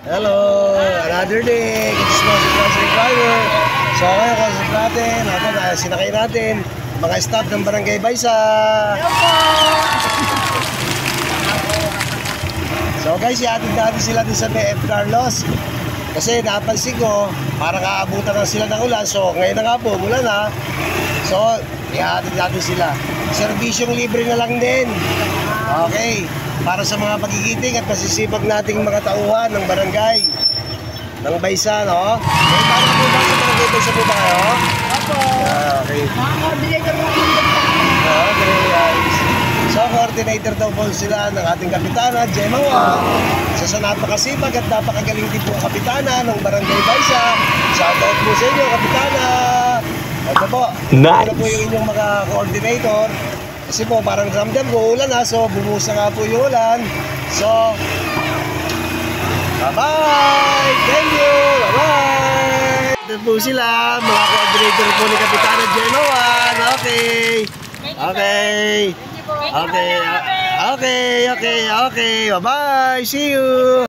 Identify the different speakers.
Speaker 1: Hello! Another day! It's Mosi Grocery Driver. So ngayon, concept natin, sinakay natin, mga staff ng Barangay Baysa. So guys, iatid natin sila din sa BF Carlos. Kasi napansin ko, parang kaabutan na sila ng ulan. So ngayon na nga po, ulan na. So, iatid natin sila. Serbisyong libre na lang din. Okay. Para sa mga pagigiting at masisipag nating mga tauhan ng barangay ng Baysa, no? Okay, paano po ba sa Barangay Baysa po ba kayo?
Speaker 2: Opo.
Speaker 1: Okay.
Speaker 2: Mga coordinator po kami.
Speaker 1: Okay, guys. So, coordinator daw po sila ng ating kapitana, Gemma Wang. Sa napakasipag at napakagaling din po ang kapitana ng Barangay Baysa. Shoutout po sa inyo, kapitana. Ito po.
Speaker 3: Nice.
Speaker 1: Ito po yung inyong mga coordinator. Kasi po parang ramdam ko ulan ha, so bumusa nga po yung ulan. So, bye-bye! Thank you! Bye-bye! Ito po sila, mga coordinator po ni Kapitana Genoan. Okay! Okay! Okay! Okay! Okay! Okay! Bye-bye! See you!